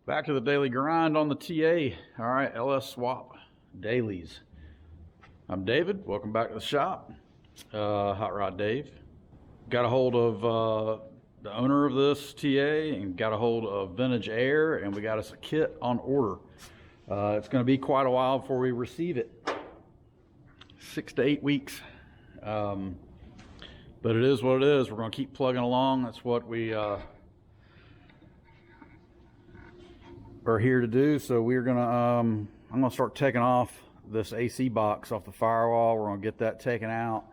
Back to the daily grind on the TA. All right, LS swap dailies. I'm David. Welcome back to the shop. Hot Rod Dave. Got a hold of the owner of this TA and got a hold of Vintage Air, and we got us a kit on order. It's going to be quite a while before we receive it. 6 to 8 weeks. But it is what it is. We're going to keep plugging along. That's what we are here to do. So we're gonna I'm gonna start taking off this AC box off the firewall. We're gonna get that taken out.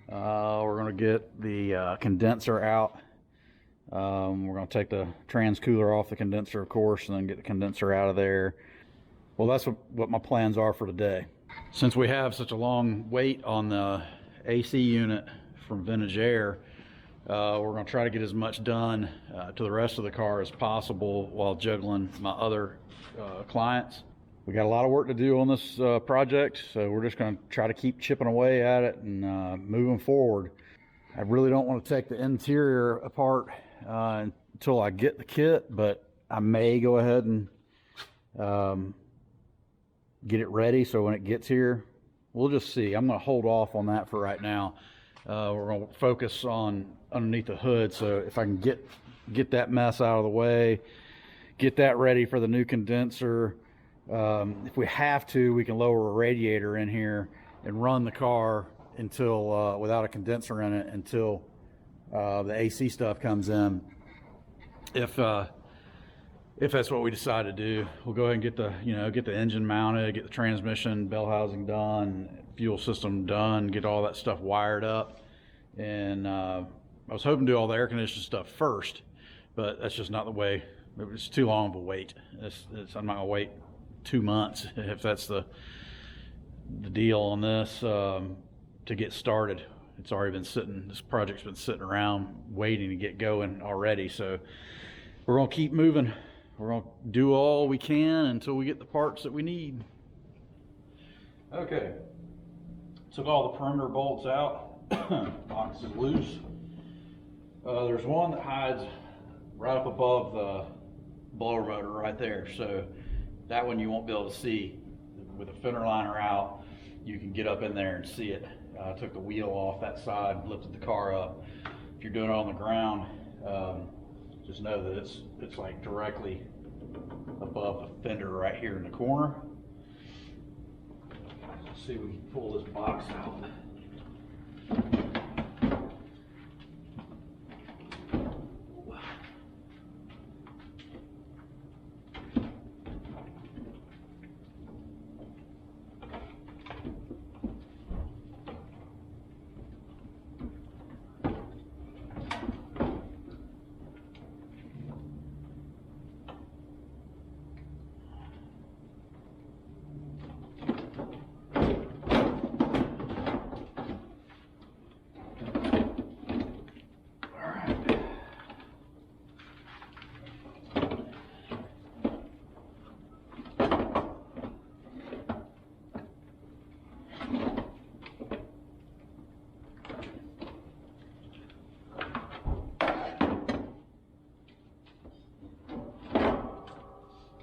We're gonna get the condenser out. We're gonna take the trans cooler off the condenser, of course, and then get the condenser out of there. Well, that's what my plans are for today. Since we have such a long wait on the AC unit from Vintage Air, we're going to try to get as much done to the rest of the car as possible while juggling my other clients. We got a lot of work to do on this project, so we're just going to try to keep chipping away at it and moving forward. I really don't want to take the interior apart until I get the kit, but I may go ahead and get it ready so when it gets here, we'll just see. I'm going to hold off on that for right now. We're going to focus on underneath the hood, so if I can get that mess out of the way, get that ready for the new condenser. If we have to, we can lower a radiator in here and run the car until without a condenser in it until the AC stuff comes in. If that's what we decide to do, we'll go ahead and get the engine mounted, get the transmission, bell housing done, fuel system done, get all that stuff wired up. And I was hoping to do all the air conditioning stuff first, but that's just not the way. It's too long of a wait. I'm not gonna wait 2 months if that's the deal on this to get started. It's already been sitting. This project's been sitting around waiting to get going already. So we're gonna keep moving. We're gonna do all we can until we get the parts that we need. Okay. Took all the perimeter bolts out. Box is loose. There's one that hides right up above the blower motor right there, so that one you won't be able to see. With the fender liner out, you can get up in there and see it. Took the wheel off that side, lifted the car up. If you're doing it on the ground, just know that it's like directly above the fender right here in the corner. Let's see if we can pull this box out.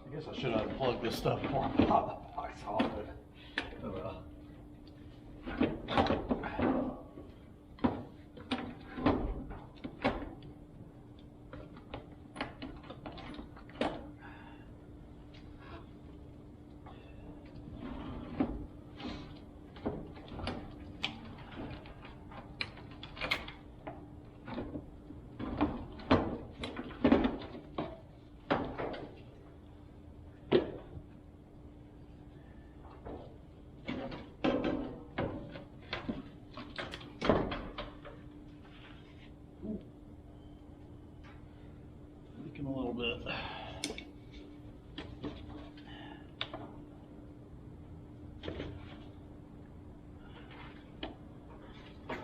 I guess I should have unplugged this stuff before I pop the box off, but oh well. A little bit.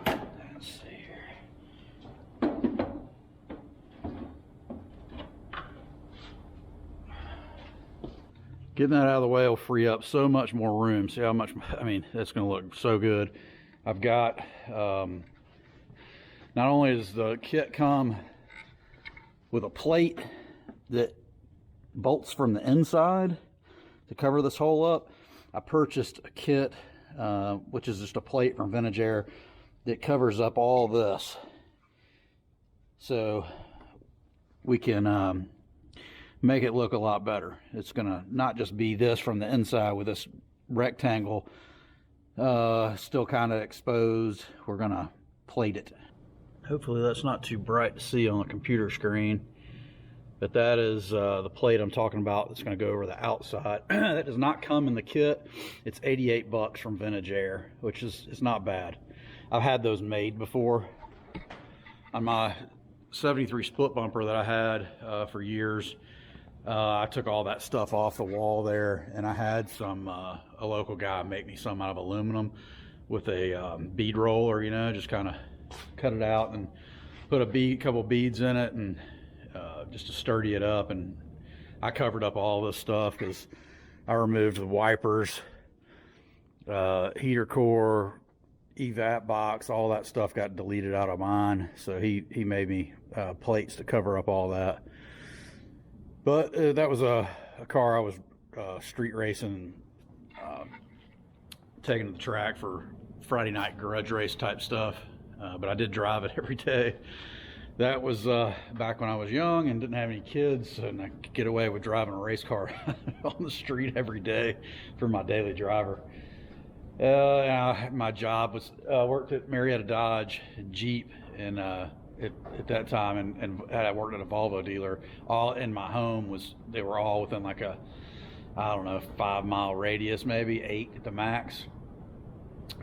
Let's see here. Getting that out of the way will free up so much more room. See how much, I mean, that's going to look so good. I've got, not only does the kit come with a plate that bolts from the inside to cover this hole up. I purchased a kit, which is just a plate from Vintage Air that covers up all this. So we can make it look a lot better. It's gonna not just be this from the inside with this rectangle still kind of exposed. We're gonna plate it. Hopefully that's not too bright to see on the computer screen, but that is the plate I'm talking about. That's going to go over the outside. That does not come in the kit. It's 88 bucks from Vintage Air, which is, it's not bad. I've had those made before on my 73 split bumper that I had for years. I took all that stuff off the wall there, and I had some a local guy make me some out of aluminum with a bead roller, you know, just kind of cut it out and put a couple beads in it, and just to sturdy it up. And I covered up all this stuff because I removed the wipers, heater core, evap box, all that stuff got deleted out of mine. So he made me plates to cover up all that. But that was a car I was street racing, taking to the track for Friday night grudge race type stuff. But I did drive it every day. That was back when I was young and didn't have any kids, and I could get away with driving a race car on the street every day for my daily driver. My job was worked at Marietta Dodge Jeep, and at that time, and I worked at a Volvo dealer. All in my home they were all within like a, I don't know, 5 mile radius, maybe 8 at the max.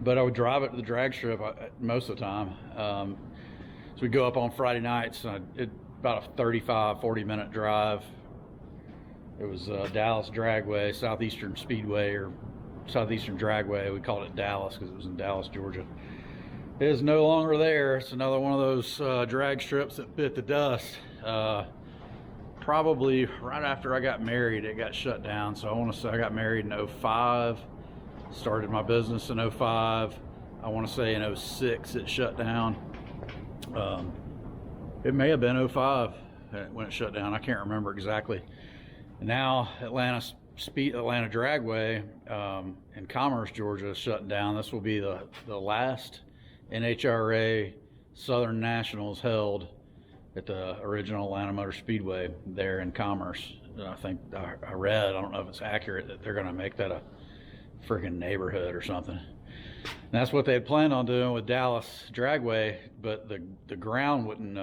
But I would drive it to the drag strip most of the time. So we'd go up on Friday nights, and about a 35-40 minute drive. It was Dallas Dragway, Southeastern Speedway, or Southeastern Dragway. We called it Dallas because it was in Dallas, Georgia. It is no longer there. It's another one of those drag strips that bit the dust. Probably right after I got married, it got shut down. So I want to say I got married in 05, started my business in 05. I want to say in 06 it shut down. It may have been 05 when it shut down. I can't remember exactly. Now Atlanta Dragway in Commerce, Georgia, is shutting down. This will be the last NHRA Southern Nationals held at the original Atlanta Motor Speedway there in Commerce. I think I read, I don't know if it's accurate, that they're going to make that a friggin' neighborhood or something. And that's what they had planned on doing with Dallas Dragway, but the ground wouldn't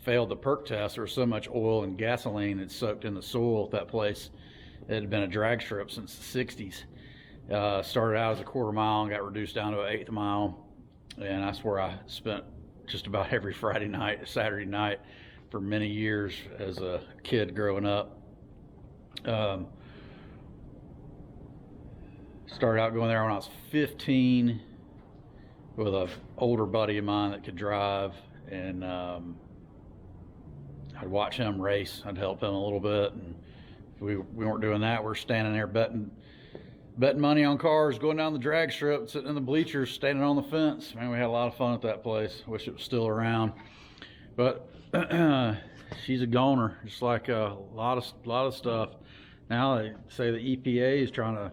failed the perk test. There was so much oil and gasoline had soaked in the soil at that place. It had been a drag strip since the 60s. Started out as a quarter mile and got reduced down to an eighth mile. And that's where I spent just about every Friday night, Saturday night for many years as a kid growing up. Started out going there when I was 15 with an older buddy of mine that could drive, and I'd watch him race. I'd help him a little bit, and if we weren't doing that, we're standing there betting money on cars, going down the drag strip, sitting in the bleachers, standing on the fence. Man, we had a lot of fun at that place. Wish it was still around, but she's a goner, just like a lot of stuff. Now they say the EPA is trying to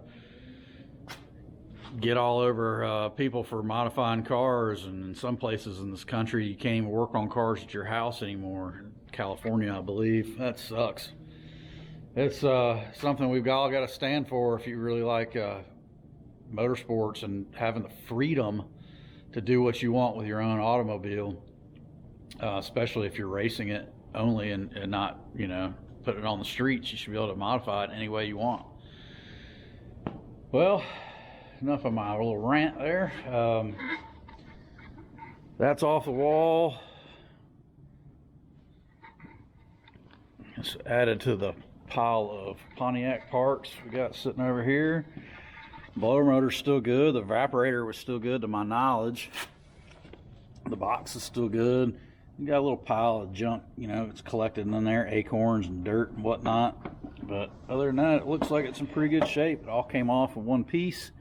get all over people for modifying cars, and in some places in this country you can't even work on cars at your house anymore. California, I believe. That sucks. It's something we've all got to stand for if you really like motorsports and having the freedom to do what you want with your own automobile, especially if you're racing it only and not, you know, putting it on the streets. You should be able to modify it any way you want. Well, enough of my little rant there. That's off the wall. It's added to the pile of Pontiac parts we got sitting over here. Blower motor's still good. The evaporator was still good to my knowledge. The box is still good. You got a little pile of junk, you know, it's collected in there, acorns and dirt and whatnot. But other than that, it looks like it's in pretty good shape. It all came off in one piece.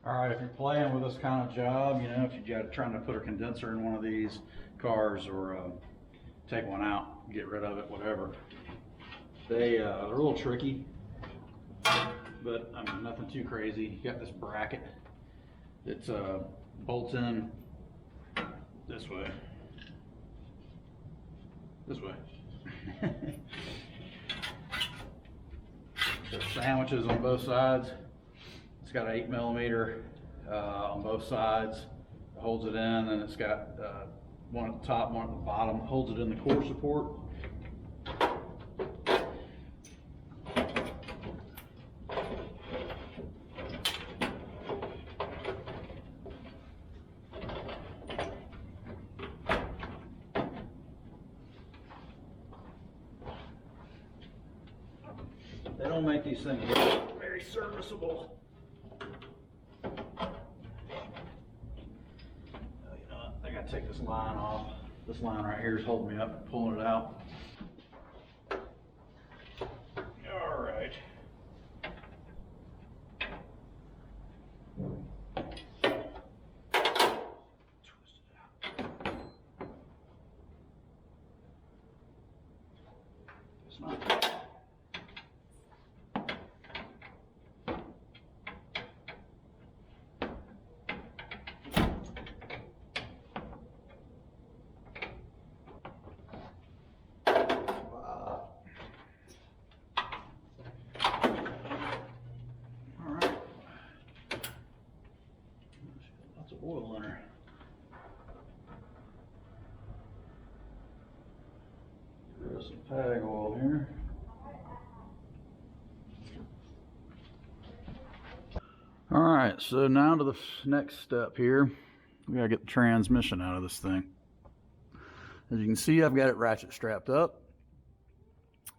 All right, if you're playing with this kind of job, you know, if you're trying to put a condenser in one of these cars or take one out, get rid of it, whatever. They're a little tricky, but I mean nothing too crazy. You got this bracket. It's bolts in this way. This way. There's sandwiches on both sides. It's got an 8mm on both sides. It holds it in, and it's got one at the top, one at the bottom. Holds it in the core support. They don't make these things very serviceable. Oh, you know what? I gotta take this line off. This line right here is holding me up and pulling it out. All right. Twist it out. It's not. Oil in her. There's some pag oil here. All right, so now to the next step here. We gotta get the transmission out of this thing. As you can see, I've got it ratchet strapped up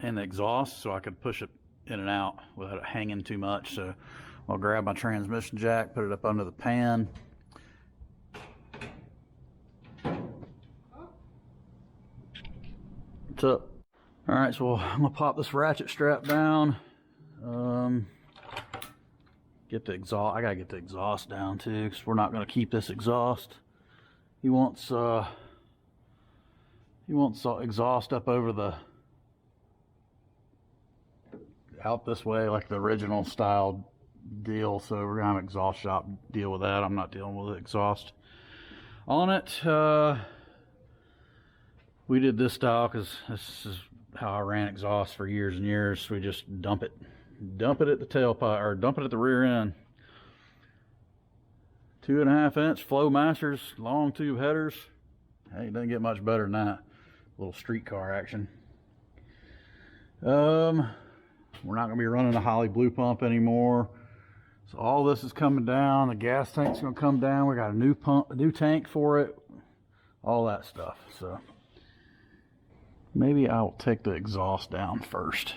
and the exhaust so I could push it in and out without it hanging too much. So I'll grab my transmission jack, put it up under the pan. What's up? All right, so I'm gonna pop this ratchet strap down. Get the exhaust. I gotta get the exhaust down too, because we're not gonna keep this exhaust. He wants exhaust up over the out this way, like the original style deal. So we're gonna have an exhaust shop deal with that. I'm not dealing with the exhaust on it. We did this style because this is how I ran exhaust for years and years. We just dump it at the tailpipe, or dump it at the rear end. 2.5-inch Flowmasters long tube headers. Hey, it doesn't get much better than that. A little streetcar action. We're not gonna be running a Holly blue pump anymore. So all this is coming down. The gas tank's gonna come down. We got a new pump, a new tank for it, all that stuff. So maybe I'll take the exhaust down first.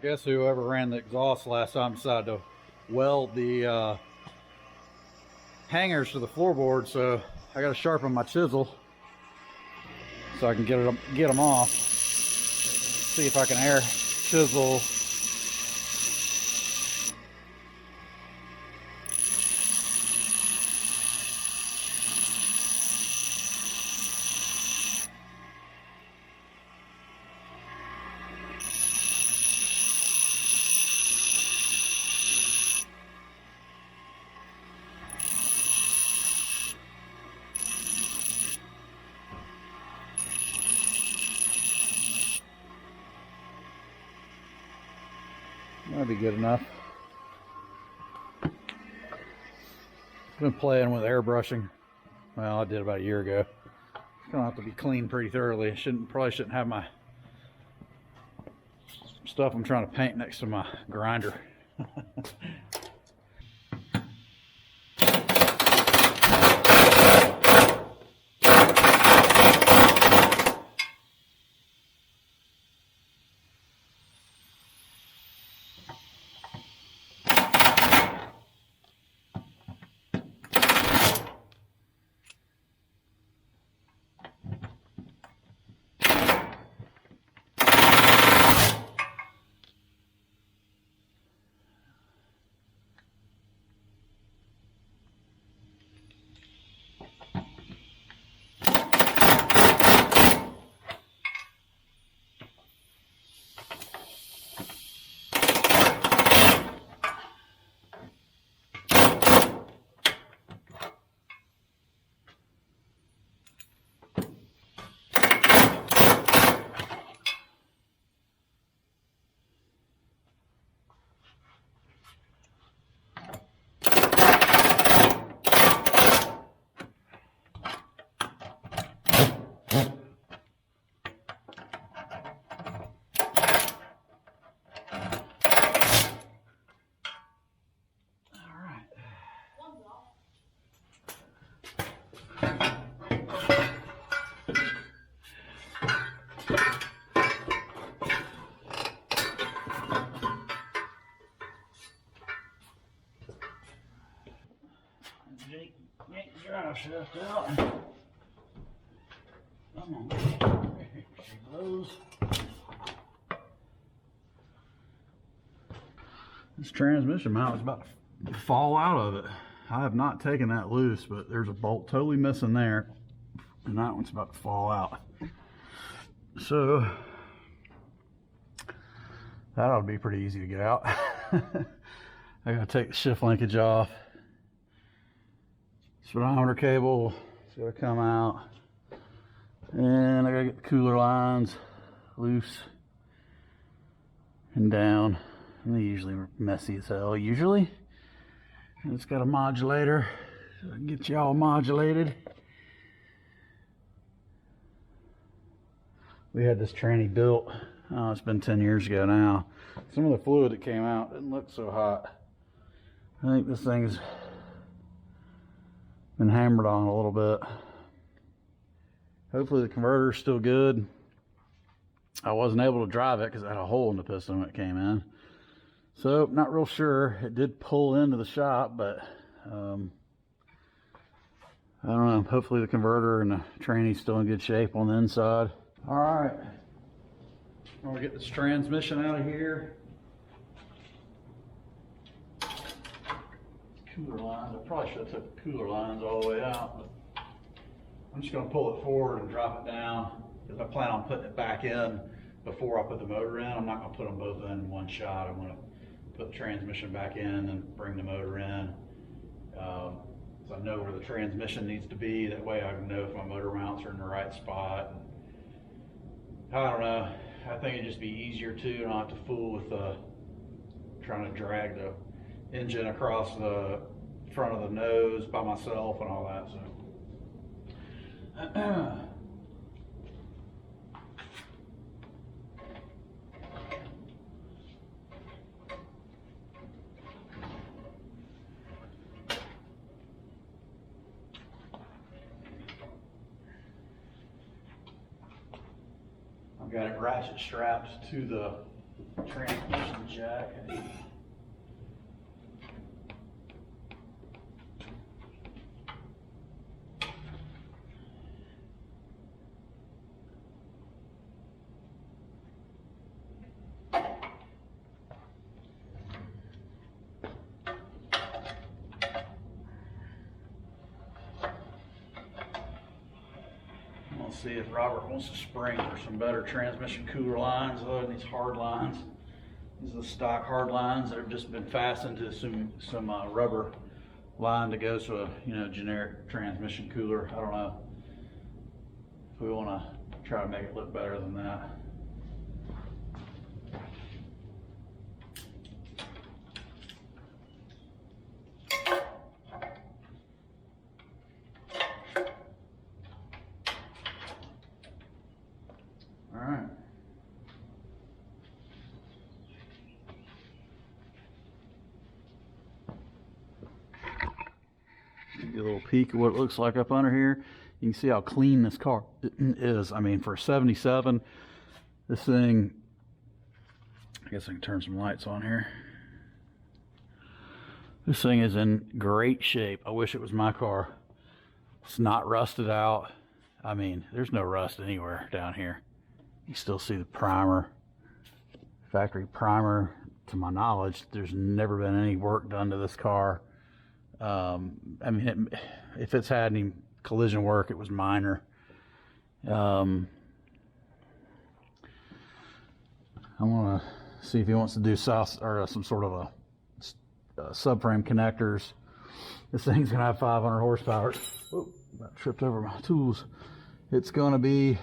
Guess whoever ran the exhaust last time decided to weld the hangers to the floorboard, so I got to sharpen my chisel so I can get them off. See if I can air chisel. That'd be good enough. Been playing with airbrushing. Well, I did about a year ago. It's gonna have to be cleaned pretty thoroughly. Probably shouldn't have my stuff I'm trying to paint next to my grinder. shaft out. Come on, those. This transmission mount is about to fall out of it. I have not taken that loose, but there's a bolt totally missing there, and that one's about to fall out. So that ought to be pretty easy to get out. I gotta take the shift linkage off. Speedometer cable, it's gotta come out. And I gotta get the cooler lines loose and down. And they usually are messy as hell, usually. And it's got a modulator, so I can get you all modulated. We had this tranny built, oh, it's been 10 years ago now. Some of the fluid that came out didn't look so hot. I think this thing's been hammered on a little bit. Hopefully the converter's still good. I wasn't able to drive it because it had a hole in the piston when it came in. So, not real sure. It did pull into the shop, but I don't know. Hopefully the converter and the tranny's still in good shape on the inside. All right. I'm gonna get this transmission out of here. Cooler lines. I probably should have took the cooler lines all the way out, but I'm just gonna pull it forward and drop it down because I plan on putting it back in before I put the motor in. I'm not gonna put them both in one shot. I'm gonna put the transmission back in and bring the motor in. So I know where the transmission needs to be. That way I can know if my motor mounts are in the right spot. I don't know. I think it'd just be easier too, not to fool with trying to drag the engine across the front of the nose by myself and all that. So. I've got it ratchet strapped to the transmission jack. See if Robert wants to spring for some better transmission cooler lines other than these hard lines. These are the stock hard lines that have just been fastened to some rubber line that goes to a generic transmission cooler. I don't know if we want to try to make it look better than that. Give you a little peek of what it looks like up under here. You can see how clean this car is. I mean, for a 77, this thing, I guess I can turn some lights on here. This thing is in great shape. I wish it was my car. It's not rusted out. I mean, there's no rust anywhere down here. You still see the primer, factory primer. To my knowledge, there's never been any work done to this car. I mean, if it's had any collision work, it was minor. I want to see if he wants to do some sort of a subframe connectors. This thing's gonna have 500 horsepower. Oh, about tripped over my tools. It's gonna be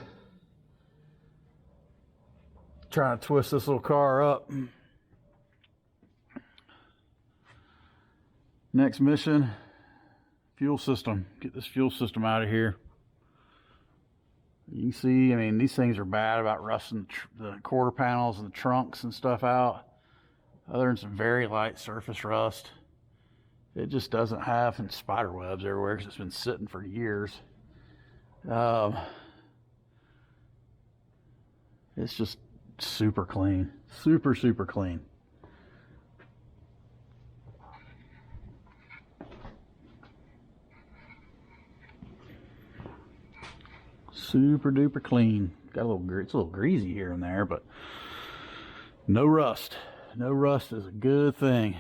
trying to twist this little car up. Next mission, fuel system. Get this fuel system out of here. You can see, I mean, these things are bad about rusting the quarter panels and the trunks and stuff out. Other than some very light surface rust, it just doesn't have, and spider webs everywhere because it's been sitting for years. It's just super clean, super clean. super duper clean. Got a little, it's a little greasy here and there, but no rust. No rust is a good thing.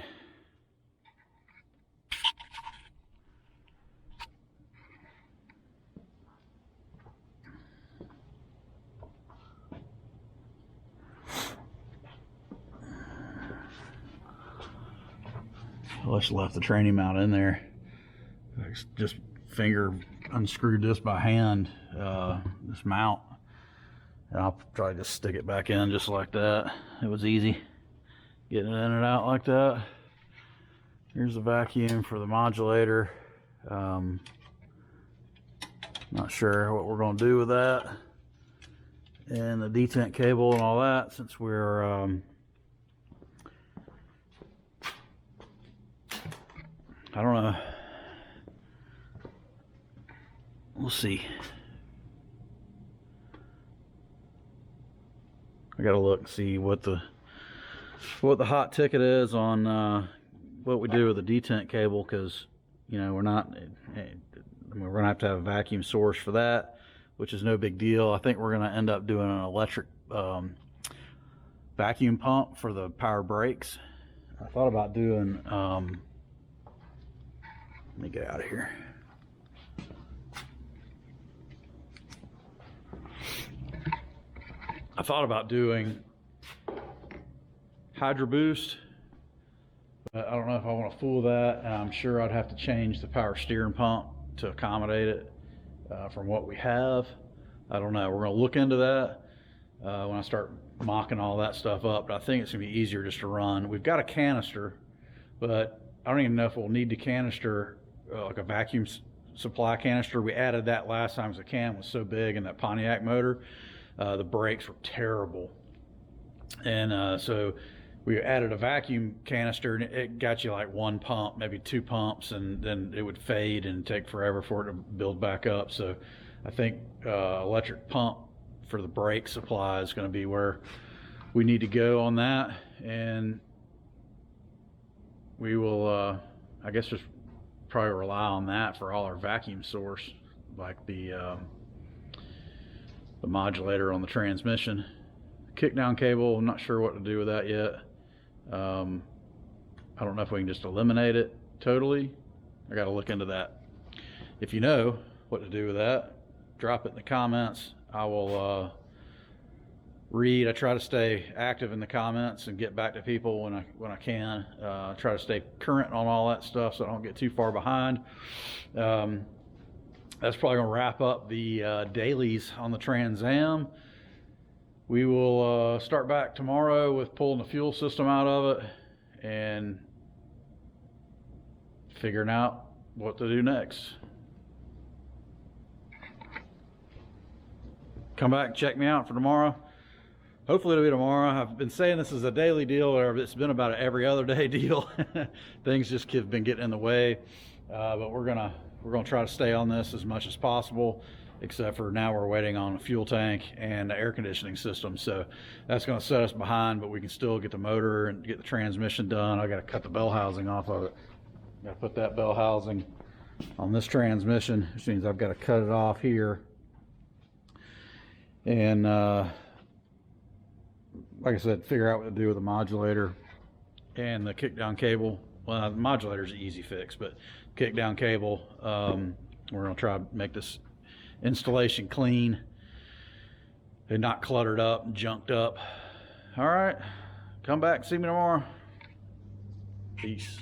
I just left the training mount in there. I just finger unscrewed this by hand, this mount, and I'll try to just stick it back in just like that. It was easy getting it in and out like that. Here's the vacuum for the modulator. Not sure what we're going to do with that, and the detent cable and all that, since we're I don't know. We'll see. I gotta look and see what the hot ticket is on what we do with the detent cable, because you know we're gonna have to have a vacuum source for that, which is no big deal. I think we're gonna end up doing an electric vacuum pump for the power brakes. I thought about doing let me get out of here. I thought about doing Hydro Boost, but I don't know if I want to fool that, and I'm sure I'd have to change the power steering pump to accommodate it from what we have. I don't know. We're going to look into that when I start mocking all that stuff up, but I think it's going to be easier just to run. We've got a canister, but I don't even know if we'll need the canister, like a vacuum supply canister. We added that last time because the can was so big in that Pontiac motor. The brakes were terrible, and so we added a vacuum canister, and it got you like one pump, maybe two pumps, and then it would fade and take forever for it to build back up. So I think electric pump for the brake supply is going to be where we need to go on that, and we will I guess just probably rely on that for all our vacuum source, like the modulator on the transmission. Kick down cable, I'm not sure what to do with that yet. I don't know if we can just eliminate it totally. I got to look into that. If you know what to do with that, drop it in the comments. I will read. I try to stay active in the comments and get back to people when I can. Try to stay current on all that stuff so I don't get too far behind. That's probably going to wrap up the dailies on the Trans Am. We will start back tomorrow with pulling the fuel system out of it and figuring out what to do next. Come back and check me out for tomorrow. Hopefully it'll be tomorrow. I've been saying this is a daily deal, or it's been about an every other day deal. Things just have been getting in the way, but we're gonna try to stay on this as much as possible, except for now we're waiting on a fuel tank and the air conditioning system. So that's going to set us behind, but we can still get the motor and get the transmission done. I got to cut the bell housing off of it. Got to put that bell housing on this transmission, which means I've got to cut it off here. And like I said, figure out what to do with the modulator and the kick down cable. Well, the modulator's an easy fix, but kick down cable, we're going to try to make this installation clean and not cluttered up and junked up. All right, come back, see me tomorrow. Peace.